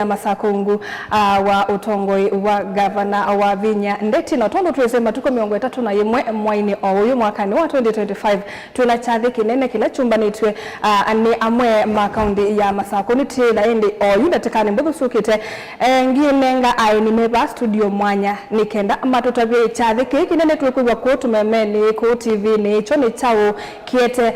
Masakungu wa utongoi wa gavana wa Vinya Ndeti na tondo tuwezema tuko miongo tatu na yemwe mwaini oyu mwakani wa 2025 tunachathi kinene kila chumba nitwe ni amwe makaundi ya Masakuni tila indi oyu ndatekani mbudu sukite nginenga aini meba studio mwanya nikenda matotabye chathi kinene tuwekubwa kutu memeni ku TV ni choni chao kiete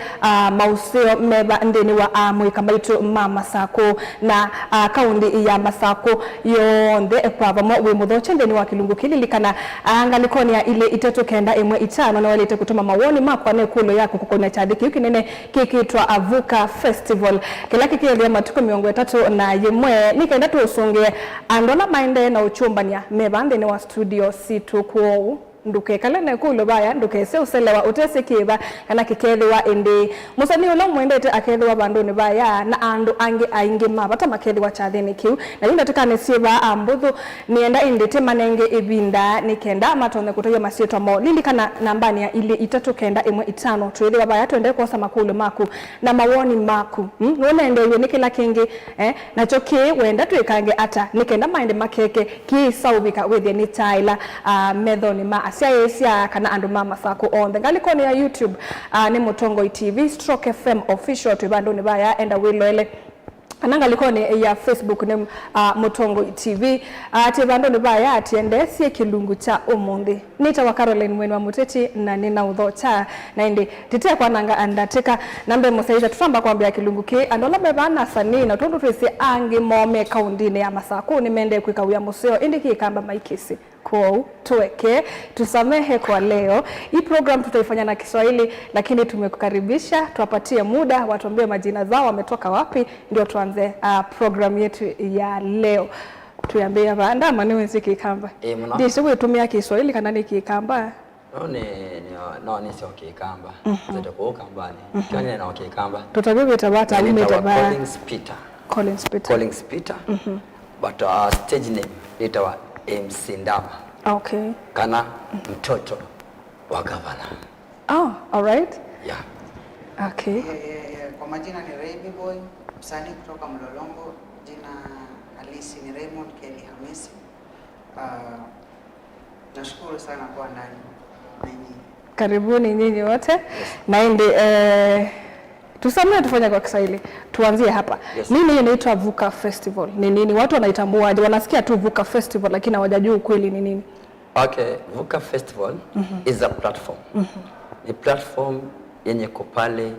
mausio meba ndeni wa amwe kamaitu Masako na kaundi ya Masako yonde ekwavamo we mudhoche ndeni wa Kilungu kililikana angalikoni ya ile itetu kenda emwe itano na walete kutuma mawoni makwa ne kulo yako kukona chadiki kinene kikitwa Avuka Festival kila kikielea matuko miongo tatu na yemwe nikenda tuusunge andona maende na uchumbania mebande ni wa studio situ kuo nduke kala ne kulo baya nduke se uselewa utese kiba kana kikelewa ende musani ulo mwendete akelewa bandoni baya na ando ange ainge mabata makelewa chatheni kiu na yinda tukane siba ambudhu nienda indete manenge ibinda nikenda matone kutoya masieto mo lilikana nambani ya ile itatu kenda emwe itano twelewa baya twende kosa makulo maku na mawoni maku wona ende yene kila kingi na choke wenda tuikange ata nikenda mind makeke ki saubika wethe ni Tyler methoni ma Asia kana andu Masako on the galikoni ya YouTube ni Mutongo TV Stroke FM official tubando ni baya enda wiloele ananga likoni ya Facebook ni Mutongo TV tibando ni baya atiende sie Kilungu cha umundi nita wa Caroline mwenu wa Muteti na nina udhocha na indi titia kwa nanga andateka nambe musaiza tufamba kwambia Kilungu ki andola bebana sani na tundu twisi angi mome kaundine ya Masako ni mende kuikawia museo indi kikamba maikisi kwa tuweke tusamehe kwa leo. Hii program tutaifanya na Kiswahili lakini tumekukaribisha tuwapatie muda watuambie majina zao wametoka wapi ndio tuanze program yetu ya leo. Tuambie hapa andama ni wenzi Kikamba. Ndio sio tumia Kiswahili kana ni Kikamba. No sio Kikamba. Zote kwa Kambani. Kani na Kikamba. Tutabibi tabata umetabaa. Collins Peter. But stage name itawa MC Ndama. Okay. Kana mtoto wa gavana. Oh, all right. Yeah. Okay. Kwa majina ni Raby Boy, msanii kutoka Mlolongo. Jina halisi ni Raymond Kelly Hamisi. Nashukuru sana kwa ndani na nyinyi. Karibuni nyinyi wote. Yes. Na indi tusamee tufanye kwa Kiswahili. Tuanzie hapa. Yes. Nini inaitwa Avuka Festival? Ni nini? Watu wanaitambua aje? Wanasikia tu Avuka Festival lakini hawajajua ukweli ni nini. Okay, Avuka Festival is a platform. Ni platform yenye kupale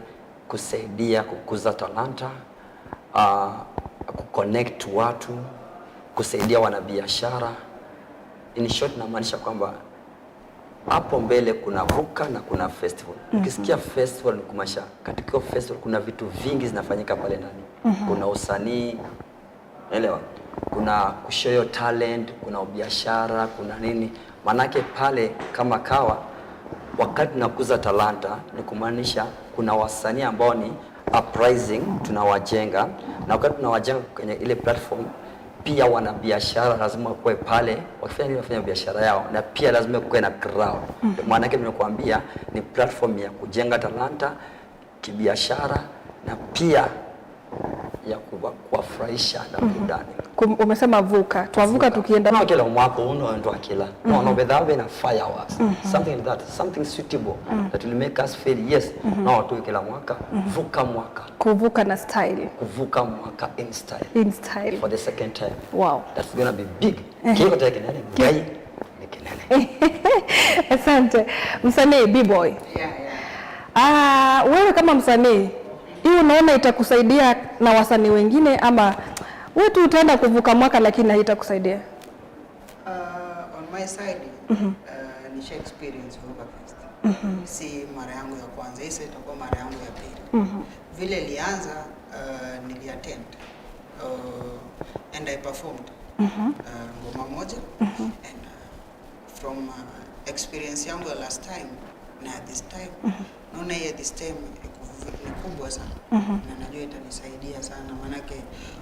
kusaidia kukuza talanta, kuconnect watu, kusaidia wanabiashara. In short namaanisha kwamba hapo mbele kuna Vuka na kuna festival. Ukisikia festival ni kumaanisha katika festival kuna vitu vingi zinafanyika pale ndani. Kuna usanii, unaelewa? Kuna kushow talent, kuna biashara, kuna nini. Manake pale kama kawa wakati nakuza talanta ni kumaanisha kuna wasanii ambao ni uprising tunawajenga na wakati tunawajenga kwenye ile platform pia wana biashara lazima kuwe pale wafanya biashara yao na pia lazima kuwe na crowd. Maana yake nimekuambia ni platform ya kujenga talanta kibiashara na pia ya kuwafurahisha na burudani. Umesema Vuka. Tuavuka tukienda na kila mwaka ndo akila. No without na fireworks. Something like that, something suitable that will make us feel yes. No tu kila mwaka. Vuka mwaka. Kuvuka na style. Kuvuka mwaka in style. In style. For the second time. Wow. That's going to be big. Kiko take nani? Gai. Nikinene. Asante. Msanii B-boy. Wewe kama msanii hii unaona itakusaidia na wasanii wengine ama wewe tu utaenda kuvuka mwaka lakini haitakusaidia? On my side, nisha experience Vuka Fest. Si mara yangu ya kwanza, hii itakuwa mara yangu ya pili. Vile ilianza niliattend and I performed ngoma moja and from experience yangu ya last time na this time naona hii this time ni kubwa sana na najua itanisaidia sana manake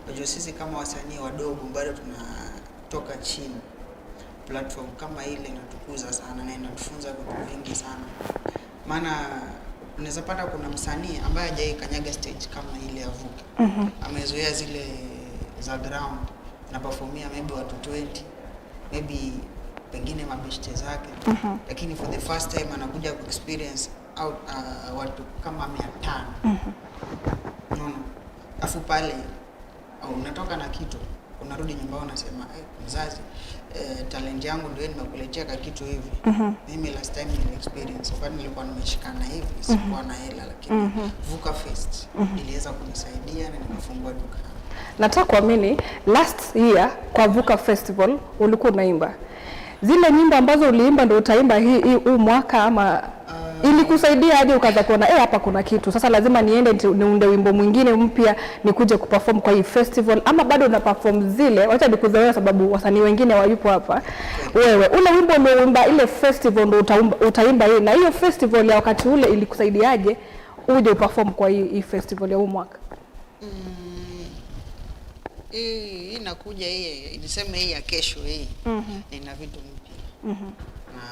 unajua sisi kama wasanii wadogo bado tunatoka chini. Platform kama ile inatukuza sana na inatufunza vitu vingi sana. Maana unaweza pata kuna msanii ambaye hajai kanyaga stage kama ile ya Vuka. Amezoea zile za ground na performia maybe watu 20, maybe pengine mabishte zake, lakini for the first time anakuja ku experience out watu kama 500. Unaona? Afu pale unatoka na kitu, unarudi nyumbani unasema mzazi, talent yangu ndio nimekuletea kitu hivi. Mimi last time nili experience wakati nilikuwa nimeshikana hivi, sikuwa na hela, lakini Vuka Fest iliweza kunisaidia na nikafungua duka. Nataka kuamini last year kwa Vuka Festival ulikuwa unaimba. Zile nyimbo ambazo uliimba ndio utaimba huu mwaka ama ilikusaidia aje ukaanza kuona hapa kuna kitu. Sasa lazima niende niunde wimbo mwingine mpya nikuje kuperform kwa hii festival, ama bado una perform zile? Wacha nikuzoea sababu wasanii wengine wayupo hapa. Wewe ule wimbo umeimba ile festival ndio utaimba hii, na hiyo festival ya wakati ule ilikusaidiaje uje uperform kwa hii festival ya huu mwaka? Hii inakuja hii niseme hii ya kesho hii. Nina vitu mpya. Na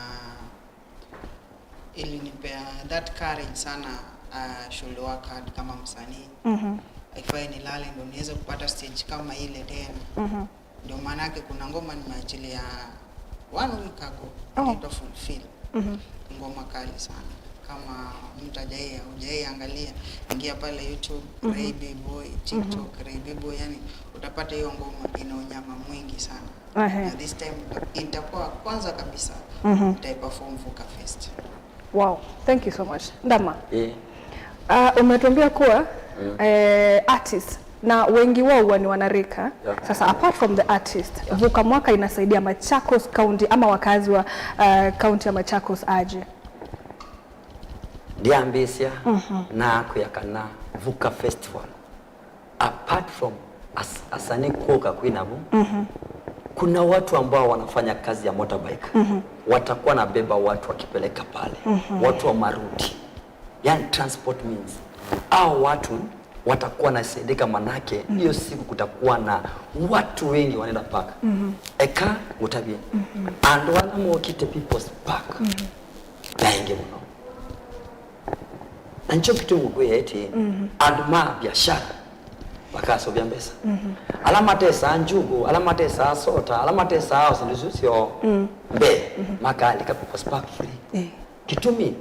ilinipea that courage sana, should work hard kama msanii. Ifai nilale ndio niweze kupata stage kama ile tena. Ndio maana yake kuna ngoma nimeachilia 1 week ago, inaitwa Fulfill. Ngoma kali sana. Kama hujai angalia, ingia pale YouTube, Ray B-Boy, TikTok, Ray B-Boy, yani utapata hiyo ngoma ina unyama mwingi sana. Na this time itakuwa kwanza kabisa nitaiperform Vuka Fest. Wow, thank you so much. Ndama. Umetuambia kuwa artist na wengi wao ni wanarika. Sasa apart from the artist, Vuka mwaka inasaidia Machakos County ama wakazi wa county ya Machakos aje? Diambisia na kuyakana Vuka Festival. Apart from asani kuoka kuinabu, kuna watu ambao wanafanya kazi ya motorbike. Watakuwa na beba watu wakipeleka pale. Watu wa maruti. Yani transport means. Hao watu watakuwa nasaidika, manake hiyo siku kutakuwa na watu wengi wanaenda park. Eka utabia. And wana mwokite people's park. Nainge mno. Ancho kitu mkwe eti aduma biashara bakaso bya mbesa. Alama tesa njugu, alama tesa sota, alama tesa house ndizusio mbe makali ka people's park free. Kitumi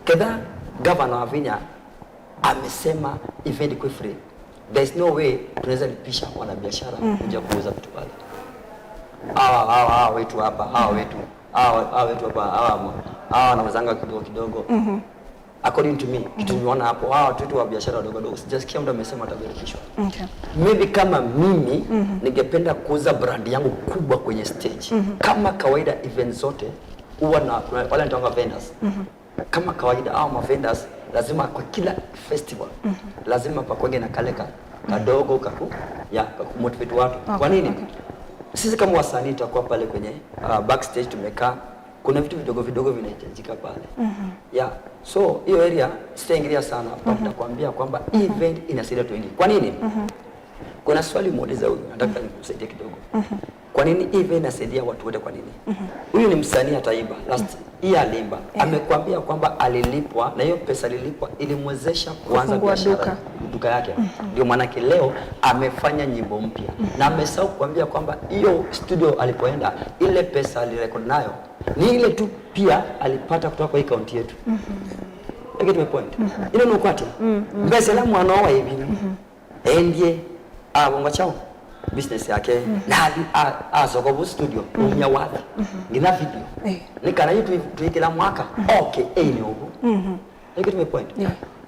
kedha governor wa Vinya amesema event kwa free. There is no way tunaweza lipisha wana biashara kuja kuuza vitu pale. Hawa wetu hapa, hawa wetu hapa, hawa na wazanga kidogo. According to me, kitu nimeona hapo, watu wa biashara wadogo sijasikia mtu amesema atabirikishwa. Maybe kama mimi ningependa kuuza brand yangu kubwa kwenye stage. Kama kawaida event zote huwa na wale nitaanga vendors. Kama kawaida ma vendors lazima kwa kila festival lazima pakwenge na kaleka kadogo kumotivate watu. Kwa nini? Sisi kama wasanii tutakuwa pale kwenye backstage tumekaa, kuna vitu vidogo vinahitajika pale. So hiyo area sitaingilia sana, nitakwambia kwamba event inasaidia watu wengi. Kwa nini? Kuna swali muuliza huyu, nataka nikusaidie kidogo. Kwa nini event inasaidia watu wote? Kwa nini? Huyu ni msanii ataimba, last year alimba. Amekwambia kwamba alilipwa na hiyo pesa alilipwa ilimwezesha kuanza biashara duka yake. Ndio maana leo amefanya nyimbo mpya. Na amesahau kuambia kwamba hiyo studio alipoenda ile pesa alirekodi nayo ni ile tu pia alipata kutoka kwa account yetu. Get my point. Ile ni ukwati. Mbese la mwana wa hivi. Endie bonga chao business yake na soko studio umya wapi ngina video nikana yitu tuikila mwaka okay ni huko. Get my point.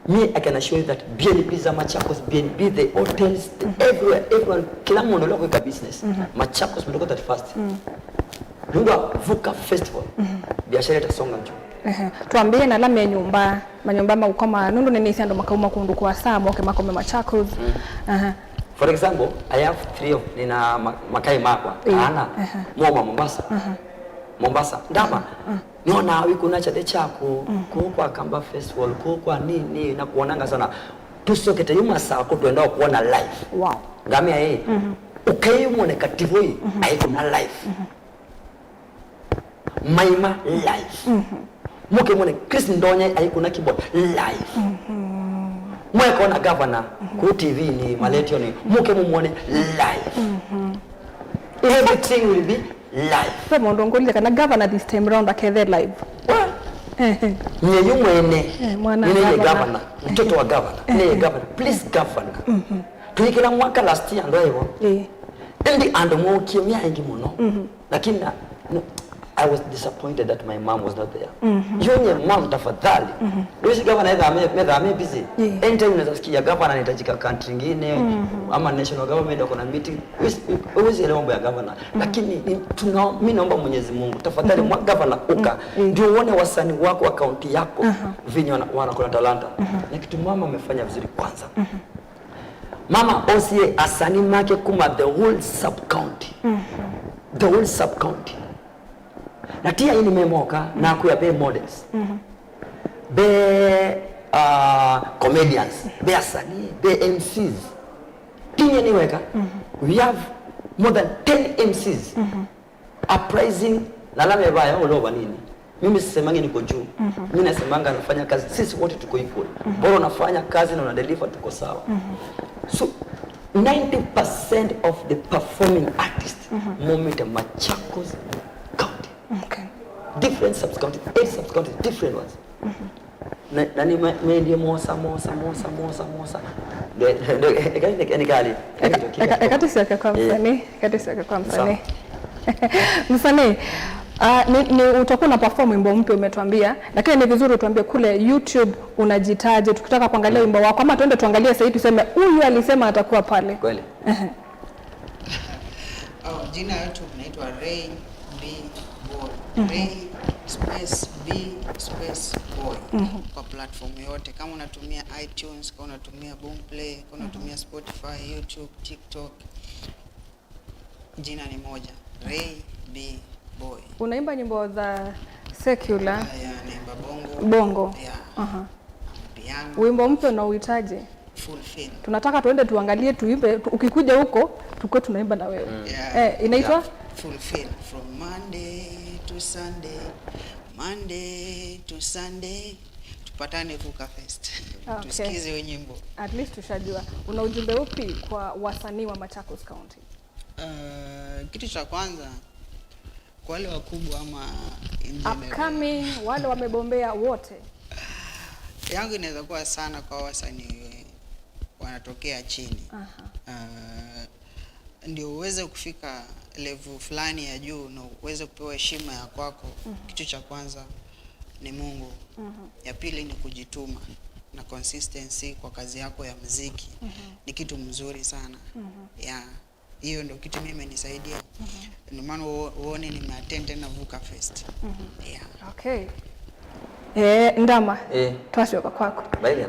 Me, I can assure you that BNB za Machakos, BNB, the hotels, everyone, kila mmoja leo kwa business. Machakos mtoko 31st. Ndio Vuka Festival. Biashara itasonga juu. Tuambie na lame nyumba, manyumba makoma nundu nini ndo makauma kundu kwa saa moke makome Machakos. For example, I have 3 of nina makai makwa. Ana Moma Mombasa. Mombasa. Ndama. Niona wiko na chate chako kwa Kamba Festival kwa nini na kuonanga sana tusokete yuma saa ko tuenda kuona live. Wow. Ngamia yeye ukaimuone kativo hii haiko live. Maima live. Muke muone Chris Ndonya haiko na keyboard live. Mweko na governor ku TV ni maletio ni muke muone live. everything will be live. Kwa mondongolile kana governor this time round akethe live. Nye yumwene mwana nile governor. governor mtoto wa governor nile governor please governor tulikira mwaka last year ndo hivyo ndi ando mwokie miangi muno lakini I was disappointed that my mom was not there. Yonye mom tafadhali. Dosi governor either busy. Anytime unasikia governor anahitajika country nyingine ama national government wako na meeting. Uwezi elewa mambo ya governor. Lakini mimi naomba Mwenyezi Mungu tafadhali governor uka ndio uone wasanii wako wa county yako vinyo wanakuwa na talanta. Na kitu mama amefanya vizuri kwanza. Mama osie asani make kuma the whole sub county. The whole sub county. Na tia ini memoka na kuya be models. Be comedians, be asani, be MCs. Tinye niweka, we have more than 10 MCs uprising na lame baya uloba nini. Mimi sisemangi niko juu. Mimi nasemanga nafanya kazi, sisi wote tuko equal. Bora unafanya kazi na una deliver tuko sawa. So 90% of the performing artists moment Machakos county. Okay. Different sub-counties, 8 sub-counties, different ones. Nani media mosa. Nikali. Ekati siaka kwa msanii. Msanii, ni utakuwa na perform wimbo mpya umetuambia, lakini ni vizuri tuambie kule YouTube unajitaje tukitaka kuangalia wimbo wako ama tuende tuangalie sasa hivi tuseme huyu alisema atakuwa pale. Kweli. Jina yetu inaitwa Ray B Boy. Ray space B space Boy. Kwa platform yote kama unatumia iTunes, kama unatumia Boomplay, kama unatumia Spotify, YouTube, TikTok. Jina ni moja. Ray B Boy. Unaimba nyimbo za secular? Naimba bongo. Yeah. Piano. Wimbo mpya na uhitaji? Fulfill. Tunataka tuende tuangalie tuimbe, ukikuja huko tukue tunaimba na wewe. Inaitwa Fulfill from Monday to Sunday. Monday to Sunday. Tupatane Vuka Fest. Okay. Tusikize hiyo nyimbo. At least tushajua. Una ujumbe upi kwa wasanii wa Machakos County? Kitu cha kwanza kwa wale wakubwa ama upcoming wale wamebombea wote. Yangu inaweza kuwa sana kwa wasanii wanatokea chini. Ndio uweze kufika level fulani ya juu na uweze kupewa heshima ya kwako. Kitu cha kwanza ni Mungu. Ya pili ni kujituma na consistency kwa kazi yako ya muziki. Ni kitu mzuri sana. Hiyo ndio kitu mimi imenisaidia. Ndio maana uone nimeattend tena Vuka Fest. Okay. Ndama. Twashoka kwako.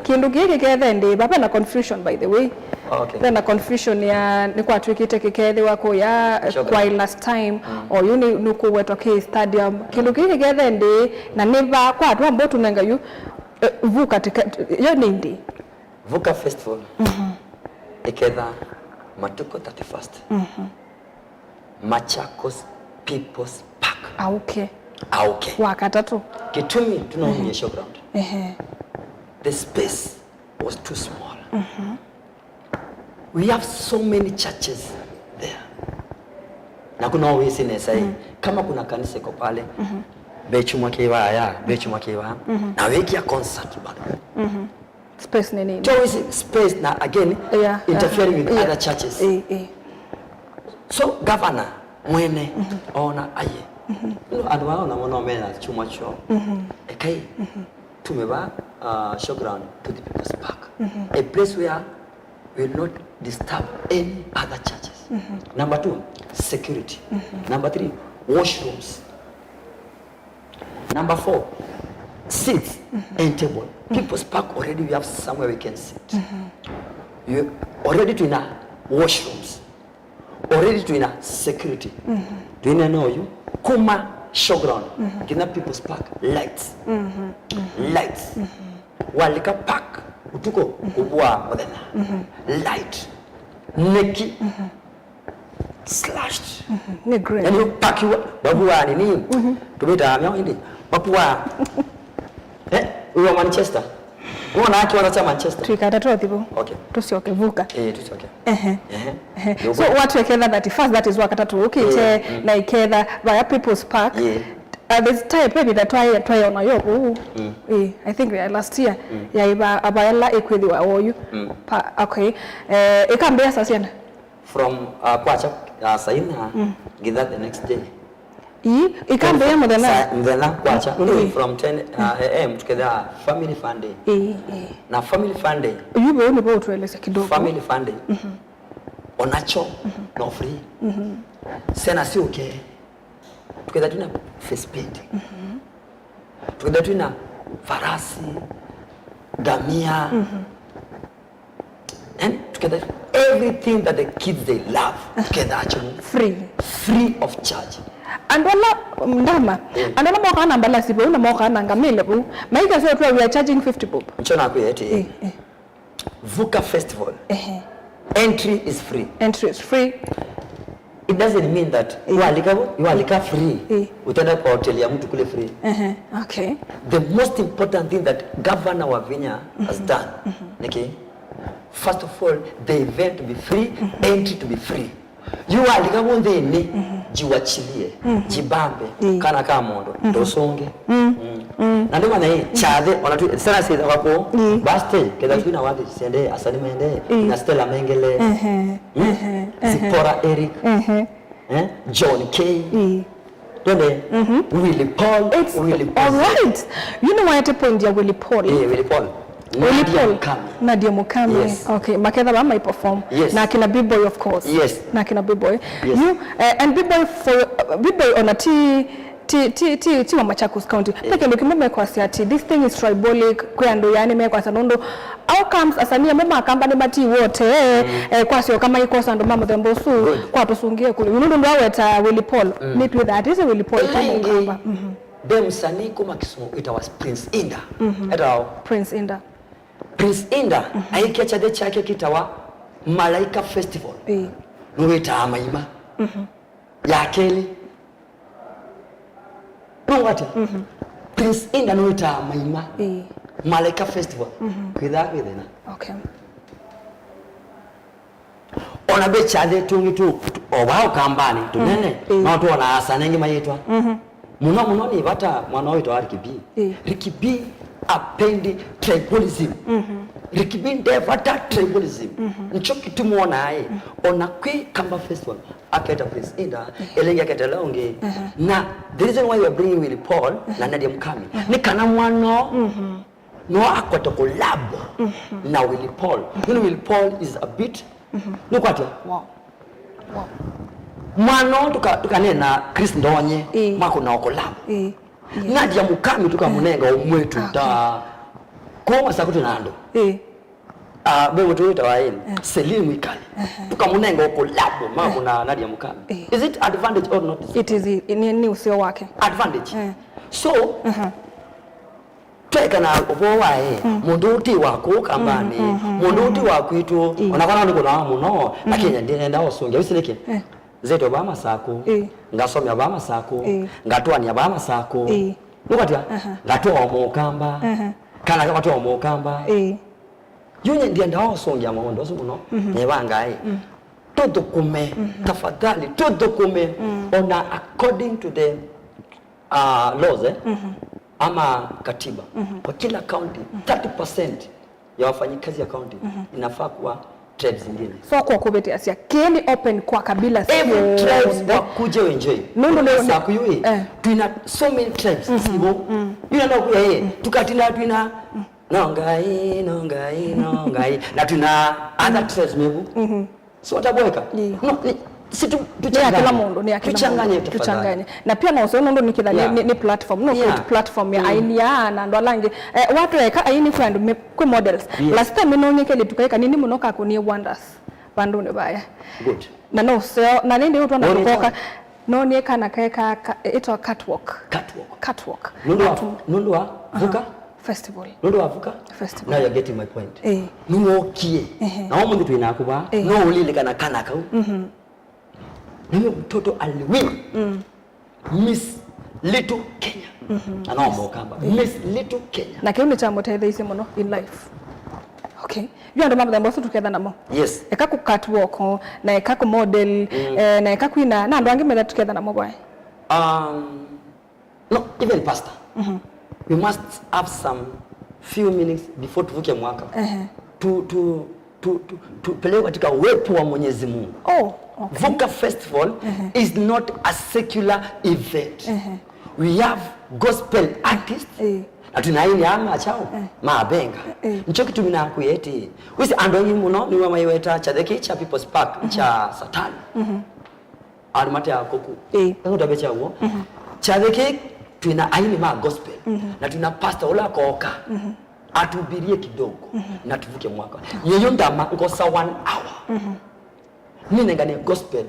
Kindu giki kethe ndi baba na confusion by the way. Okay. Na confusion ya ni kwa twikite kikethe wako ya kwa last time or you ni kuwetwa ke stadium. Kindu giki kethe ndi na niba kwa atu ambao tunenga yu Vuka yo nindi. Vuka Festival. Iketha Matuko 31st. Machakos People's Park. Okay. Wakatatu. Kitumi tunaonyesha showground. The space was too small. We have so many churches there. Na kuna wisi nesai kama kuna kanisa iko pale. Bechumwa kiwa. Na wiki ya concert bado. Space ni nini? Space na again interfering with other churches. So governor mwene ona aye. And waona mwana mena chuma cho. Ekai tumeba showground to the People's Park. A place where we will not disturb any other churches. Number 2, security. Number 3, washrooms. Number 4, seats and table. People's Park already we have somewhere we can sit. You already to ina washrooms. Already to ina security. Do you know you? Kuma showground. Kina People's Park lights. Lights. Walika park utuko kubwa modena. Light. Neki. Slashed. Ni green. Yani park babuwa nini? Tumita amyo hindi. Babuwa. Uwa Manchester. Unaona haki wanacha Manchester. Tuikata tuthibu. Okay. Tusioke vuka. Tusioke. So watu eketha 31st, that is wakata tuukite na iketha via People's Park. This type maybe that try on yo. I think last year ya iba abayala ekwithwa oyu. Okay. Ikambia sasa from kwacha saina githa the next day. Ikambia mudhana kwacha from 10 am together family fun day. Na family fun day. Yube ni bo tueleze kidogo. Family fun day. Onacho no free. Sena si okay. Together tuna face painting. Together tuna farasi, gamia. And together everything that the kids they love together actually free of charge. Andola ndama andola moka na mbala sibo na moka na ngamile bu maika sio tu we are charging 50 bob mchona kwa eti Vuka Festival entry is free. It doesn't mean that you alika free utaenda kwa hotel ya mtu kule free. Okay, the most important thing that Governor Wavinya has done okay, first of all the event to be free, entry to be free. You alika wonde ni jiwachilie jibambe kana kama mondo dosonge na ndio maana hii chade wanatu sana sasa wako baste keda kuna wadi sende asani mende na Stella Mengele Zipora Eric John K Done Willie Paul. All right, you know what point ya Willie Paul. Willie Paul Nadia Mukami. Yes. Okay, makeda ba mai perform. Yes. Na kina Big Boy of course. Yes. Na kina Big Boy. Yes. You and Big Boy for Big Boy on a T wa Machakos County. Peke ndo kimeme kwa siati. This thing is tribalic kwa ndo yani me kwa sanondo. Outcomes asania mama kambani mati wote kwa sio kama iko sando mama thembosu kwa tusungie kule. Yunundo ndo aweta Willie Paul. Meet with that is a Willie Paul kama kamba. Dem sani kuma Kisumu it was Prince Inda. Etao Prince Inda aikiacha de chake kitawa Malaika Festival. Nuweta amaima. Ya Kelly. Nungati. Prince Inda nuweta amaima. Malaika Festival. Kwidha kwidhina. Okay. Ona be chade tungitu obao kambani tunene na watu wana asanengi mayetwa. Muno ni bata mwana wetu Rikibi apendi tribalism. Rikibi ndevata tribalism. Ncho kitu muona aye ona kwi kamba festival aketa Prince Inda elengi aketa longe na the reason why we are bringing Willie Paul na Nadia Mukami ni kana mwano no akwata collab na Willie Paul. You know Willie Paul is a bit look at wow mwano tukanena Chris Ndonye mako na collab Nadia Mukami tukamunenga umwetu ta kwa sakuti nando bebo tuita waini Selimu Ikali tukamunenga collab mako na Nadia Mukami. Is it advantage or not? It is ni usio wake advantage. So tweka na obowae mundu uti wako kambani mundu uti wakwitu onakana ndiko na muno lakini ndenda osonge usileke zeto bama sako ngasomya bama sako ngatwanya bama sako nukatia ngatwa omukamba kana kama twa omukamba yunye ndenda osonge amondo so muno nebangae tudukume tafadhali tudukume ona according to the laws ama katiba kwa kila county 30% ya wafanyikazi ya county inafaa kuwa tribes zingine. So kwa kubeti asia keni open kwa kabila sio tribes wakuje enjoy. Ndio sakuyui tuna so many tribes sibo. Yuna na kuya yeye tukatina tuna nongai na tuna other tribes mebu. So utaboeka. No situ tuchanganye na pia na usio ndo nikidhani ni platform platform ya ainia na ndo langi watu eka aini kwa ndo kwa models last time nonyeke litukaika nini munoka kunie wonders bandu ne baya good na no so na nindi watu wanapoka nonyeka na kaeka ito catwalk nundu wa Vuka Festival. Now you're getting my point. Nuokie na wao mundu tuinakuba no ulile kana kanaka huyo mtoto aliwin Miss Little Kenya ana omokamba Miss Little Kenya na kiu ni chamo teithaicie muno in life. Okay, you ndo mambo ambayo tuketha namo. Yes, Eka ku catwalk na eka ku model na eka kuina na ndo angi metha tuketha namo bwa. No, even pastor. We must have some few minutes before tuvuke mwaka. Tupeleke katika uwepo wa Mwenyezi Mungu. Oh, okay. Vuka Festival is not a secular event. We have gospel artists. Na tunaini anga chao maabenga. Nicho kitu mina kuyeti. Wisi andongi muno ni wama iweta chadeki cha People's Park cha Satani. Alimate ya koku. Ngo tabecha uo. Chadeki tuna aini ma gospel. Na tuna pastor ula koka. Atubirie kidogo na tuvuke mwaka. Yeyo ndama ngosa 1 hour. Nini ngani gospel?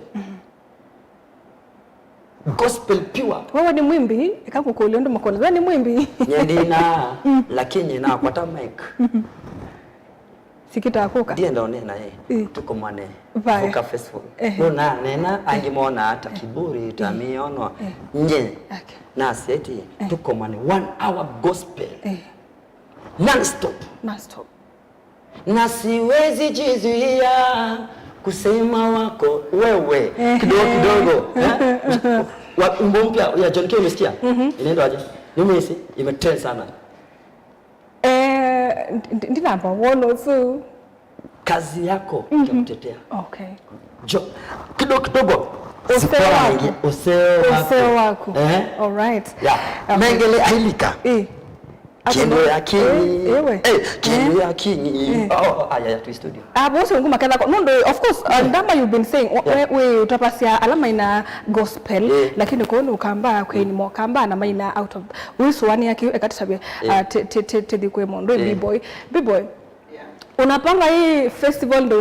Gospel pure. Wewe ni mwimbi, ikakukulia ndo makolo. Wewe ni mwimbi. Nyendina lakini na kwata mic. Sikita akuka. Ndiye ndo nena tuko mwane. Vuka Festival. Nona nena angimona hata kiburi tamiono. Nje. Na seti tuko mwane 1 hour gospel. Non-stop. Non-stop. Na siwezi jizuia kusema wako wewe kidogo wimbo mpya ya John K umesikia? Inaenda aje? Nimesi imetrend sana. Ndinamba wono su Kazi yako ya kutetea. Okay. Kidogo useo wako. All right. Yeah. Mengele ailika. Kendo ya kinyi. Kendo ya kinyi. Aya tu studio. Bosi nguma kadha kwa mundo of course ndama you've been saying we utapasia alama ina gospel lakini kwa nini ukamba kwa ni mokamba na maina out of wisu wani yake ekatisabia te kwa mondo B-boy. Unapanga hii festival ndio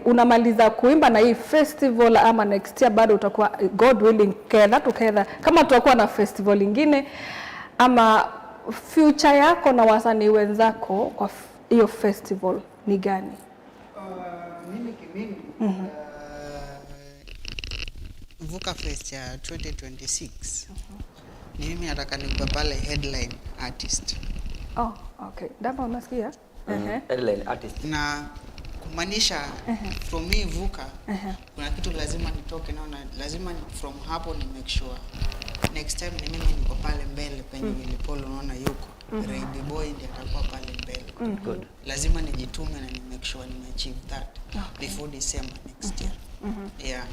unamaliza kuimba na hii festival ama next year bado utakuwa God willing together kama tutakuwa na festival nyingine ama future yako na wasanii wenzako kwa hiyo festival ni gani? Mimi Vuka Fest ya 2026 mimi nataka nikuwe pale headline artist. Oh, okay. Dama unasikia? Headline artist. Na kumaanisha from me Vuka kuna kitu lazima nitoke na lazima from hapo ni make sure next time ni mimi niko pale mbele penye Wilipolo unaona yuko Ray B-boy ndiye atakuwa pale mbele. Good. Lazima nijitume na ni make sure ni achieve that before December next year. Yeah.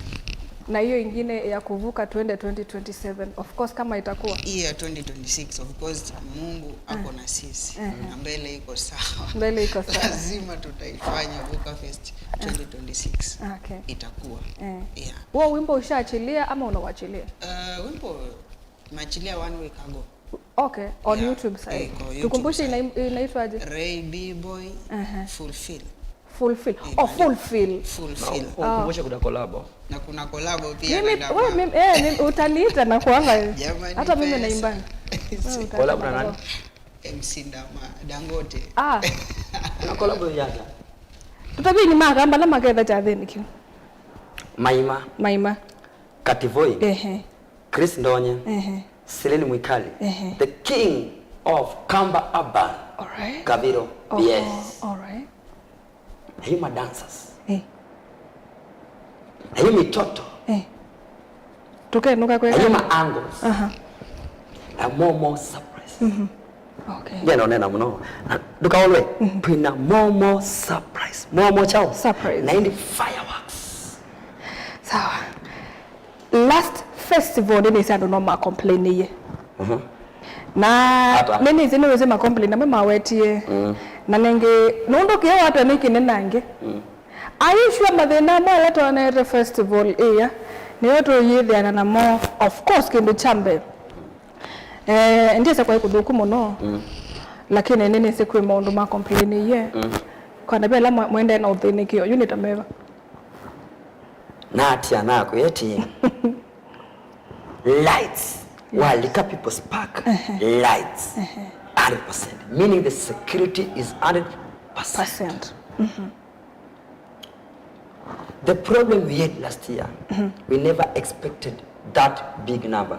Na hiyo ingine ya kuvuka 2027 of course kama itakuwa year 2026 of course Mungu ako na sisi na mbele iko sawa. Mbele iko sawa. Lazima tutaifanya Vuka Fest 2026. Okay. Itakuwa. Yeah. Wewe wimbo ushaachilia ama unauachilia? Wimbo nimeachilia 1 week ago. Okay, on YouTube side. Tukumbushe inaitwaje? Ray B-boy Fulfill. Fulfill. Oh, Fulfill. Fulfill. Ukumbushe kuna collab. Na kuna collab pia na mimi utaniita na kuanga hata mimi naimba. Collab na nani? MC Dangote. Kuna collab yake. Tutabii ni magamba na magetha cha theni kio. Maima. Kativoi. Chris Ndonye. Seleni Mwikali. The king of Kamba Urban. All right. Kaviro. Yes. All right. Hima dancers. Hima mitoto. Tukenuka kwa Hima angles. Na more surprise. Okay. Ndio naona mno. Dukaolwe pina more surprise. More chao. Surprise. Na ndi fireworks. Sawa. Last festival ni sasa ndo ma complain ye. Na nini zinaweza ma complain na mama wetie. Na nenge nondo kiyo watu niki nenange. Aisha mathina mo leto na festival iya. Ni watu yithia na mo of course kindu chambe. Ndiye kwa kuduku muno. Lakini nini siku maundu ma complain ye. Kwa nabela mwende na uthinikio unit ameva. Natia nako yeti. Lights. Walika People's Park. Lights. 100%. Meaning the security is 100%. The problem we had last year, we never expected that big number.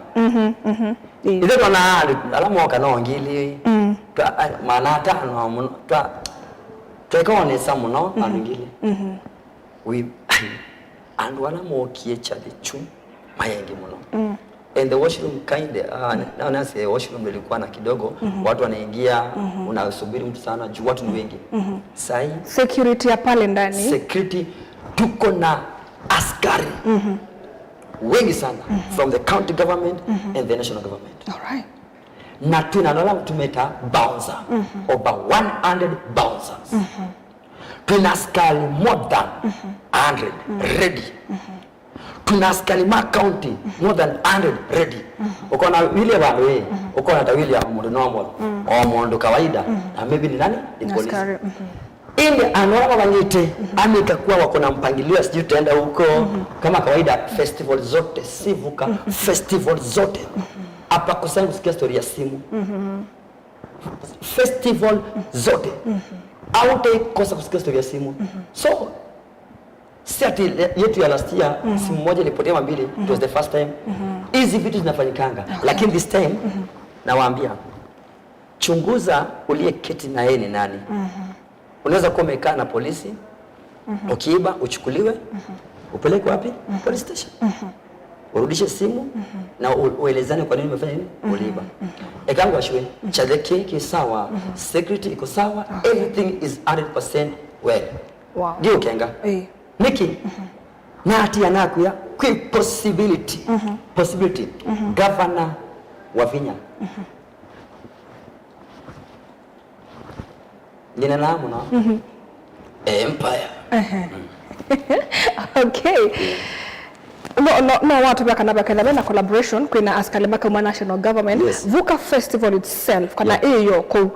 Ile tuna alamo kana ngili maana tano twekone samuno angili we and wala mokie chali chu mayengi muno and the washroom na nasi washroom ilikuwa na kidogo watu wanaingia unasubiri mtu sana juu watu ni wengi sai security ya pale ndani security tuko na askari wengi sana from the county government and the national government. All right. Na tunanola tumeta bouncer over 100 bouncers. Tuna askari more than 100 ready. Tuna askari ma county more than 100 ready. Uko na wile wanwe, uko na tawili ya mtu normal au mtu kawaida na maybe ni nani? Ni polisi. Ile anaona wanyite amekakuwa wako na mpangilio sijui tutaenda huko kama kawaida festival zote sivuka festival zote hapa kusema kusikia story ya simu festival zote au kosa kusikia story ya simu so sati yetu ya last year simu moja ilipotea mambili it was the first time hizi vitu zinafanyikanga lakini this time nawaambia chunguza uliyeketi na yeye ni nani unaweza kuwa umekaa na polisi ukiiba uchukuliwe upeleke wapi police station urudishe simu na uelezane kwa nini umefanya nini uliiba ekangu ashwe chadeke kisawa security iko sawa everything is 100% well wow ndio kenga niki na ati anakuya kwa possibility governor wa Vinya Nina namu no empire okay no watu baka na collaboration kuna askali maka national government vuka festival itself kana hiyo ko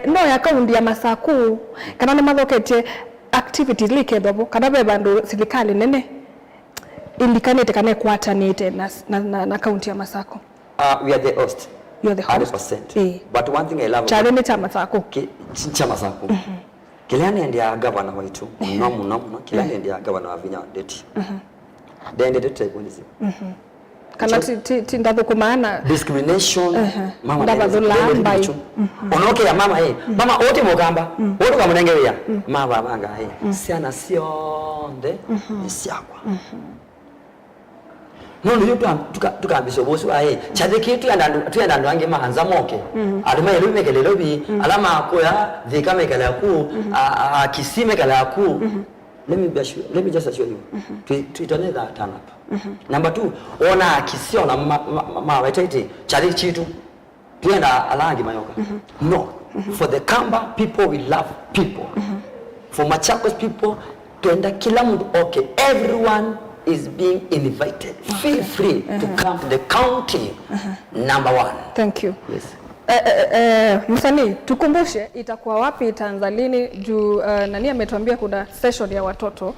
no ya kaundi ya masaku kana ne mathokete activities like babo kana be bandu serikali nene ilikanete kana kwatanite na county ya Masako we are the host. You're the host 100%. But one thing I love Charene chama sako. Chama sako. Kilani ndia governor waitu. No. Kilani ndia governor wa Vinya deti. Then the type policy. Kana tinda kwa maana discrimination mama ndabazulamba. Onoke ya mama mama wote mogamba. Wote kwa mnengeria. Mama banga siana sionde siakwa. Nono tukambisha bosi wae chade kitu ya ndandu mahanza moke alima yelu mekele lobi alama akoya dhika mekele yaku kisime kele yaku let me just assure you tuitone that turn up number 2 ona kisio na mawetete chade chitu tuenda alangi mayoka no for the Kamba people we love people for Machakos people tuenda kila mtu okay everyone is being invited. Feel free to come to the county number 1. Thank you. Yes. Msanii, tukumbushe itakuwa wapi Tanzalini juu nani ametuambia kuna session ya watoto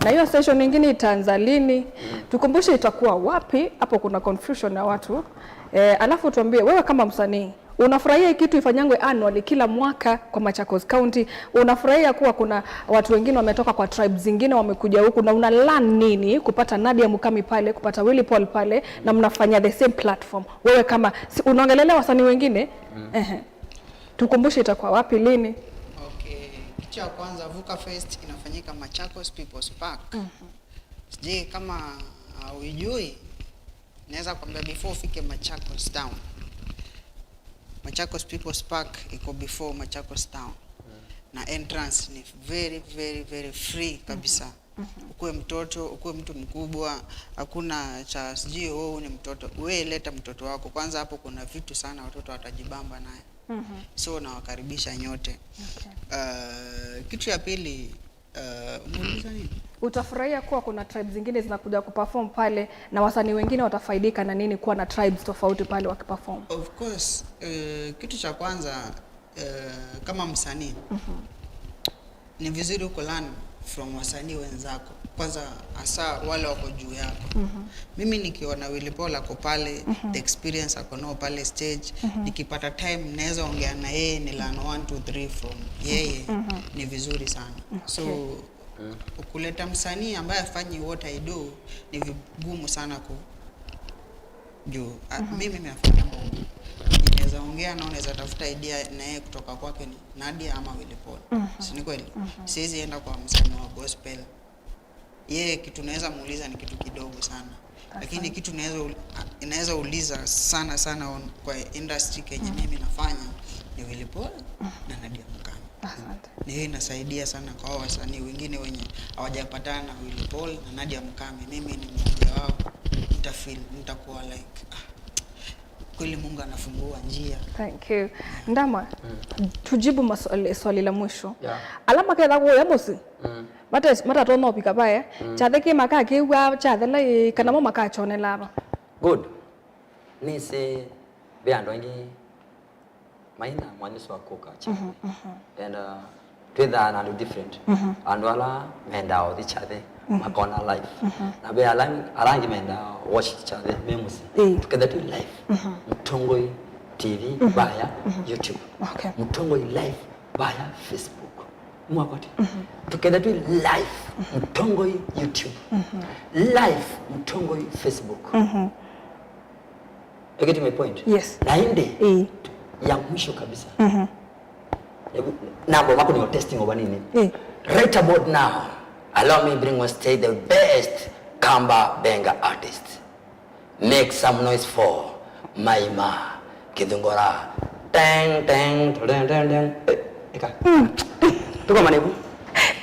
na hiyo session nyingine Tanzalini tukumbushe itakuwa wapi hapo kuna confusion na watu alafu tuambie wewe kama msanii unafurahia kitu ifanyangwe annually kila mwaka kwa Machakos County unafurahia kuwa kuna watu wengine wametoka kwa tribes zingine wamekuja huku na una learn nini kupata Nadia Mukami pale kupata Willy Paul pale na mnafanya the same platform wewe kama unaongelelea wasanii wengine tukumbushe itakuwa wapi lini okay kitu cha kwanza Vuka Fest inafanyika Machakos People's Park je kama hujui naweza kwambia before ufike Machakos town Machakos People's Park iko before Machakos town na entrance ni very free kabisa ukue mtoto ukue mtu mkubwa hakuna cha sijui wewe ni mtoto wewe leta mtoto wako kwanza hapo kuna vitu sana watoto watajibamba naye so nawakaribisha nyote kitu ya pili muuliza nini utafurahia kuwa kuna tribes zingine zinakuja kuperform pale na wasanii wengine watafaidika na nini kuwa na tribes tofauti pale wakiperform of course kitu cha kwanza kama msanii ni vizuri kulearn from wasanii wenzako kwanza hasa wale wako juu yako mimi nikiona Willy Paul ako pale the experience ako nao pale stage nikipata time naweza ongea na yeye ni learn 1 2 3 from yeye ni vizuri sana so kuleta msanii ambaye afanyi what I do ni vigumu sana juu mimi nafanya Mungu. Naweza ongea na unaweza tafuta idea na yeye kutoka kwake ni Nadia ama Willy Paul. Si ni kweli? Siwezi enda kwa msanii wa gospel. Yeye kitu naweza muuliza ni kitu kidogo sana. Lakini kitu inaweza uliza sana kwa industry Kenya mimi nafanya ni Willy Paul na Nadia Mukami. Asante. Hiyo inasaidia sana kwa wasanii wengine wenye hawajapatana na Willy Paul na Nadia Mukami. Mimi ni mmoja wao. Nitakuwa like kweli Mungu anafungua njia. Thank you. Ndama, tujibu swali la mwisho. Yeah. Alama kedha ko yabosi. Mata to no pika bae. Chade ke maka ke wa chade la kana mo maka chone laba. Good. Nisi beando ngi maina mwaniswa koka cha. And twitha na different. And wala menda o chade makona life. Na be alangi menda watch chade memusi. Together to life. Mtongoi TV via YouTube. Okay. Mtongoi live via Facebook. Mwapati. Together to live Mtongoi YouTube. Live Mtongoi Facebook. You get my point? Yes. Na inde ya mwisho kabisa. Nabo wako ni testing over nini? Right about now, allow me bring on stage the best Kamba Benga artist. Make some noise for Maima Kidungora. Dang dang dang dang dang. Eka. Tuko manebu.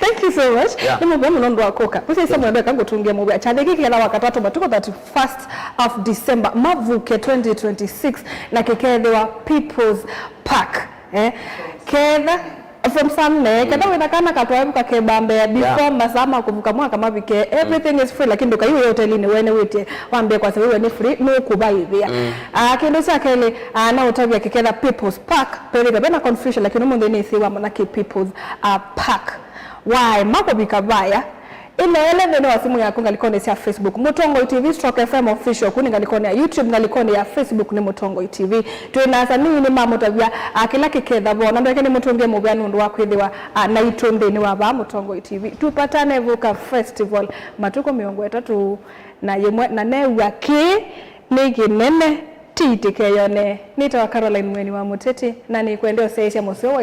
Thank you so much. Yeah. Nimo bomu nondo akoka. Pese samu ndo kango tungia mwe achade kike la wakatatu batuko 31st of December mavuke 2026 na kekedewa People's Park. Kedha from Sunday kada wena kana katwaebuka kebambe before masama kuvuka mwaka mabike everything is free lakini ndoka hiyo hotelini wene wete wambe kwa sababu ni free no kubaithia kendo chake ile na utabia kikeda People's Park pele bena confusion lakini mundu ni siwa manake People's Park why mako bikabaya ile ndio wasimu yako ngalikone ya Facebook Mutongo TV Stroke FM official kuni ngalikone ya YouTube ngalikone ya Facebook ni Mutongo TV tuinaza nini ni mama tabia kila kiketha bona ndo kene mutonge mubya nundu wakwithiwa na itonde ni wa Mutongo TV tupatane vuka festival matuko 3 na yemwe na newa ki ni kinene titike yone nitawa Caroline Mweni wa Muteti na ni kwendeo seisha mosio wa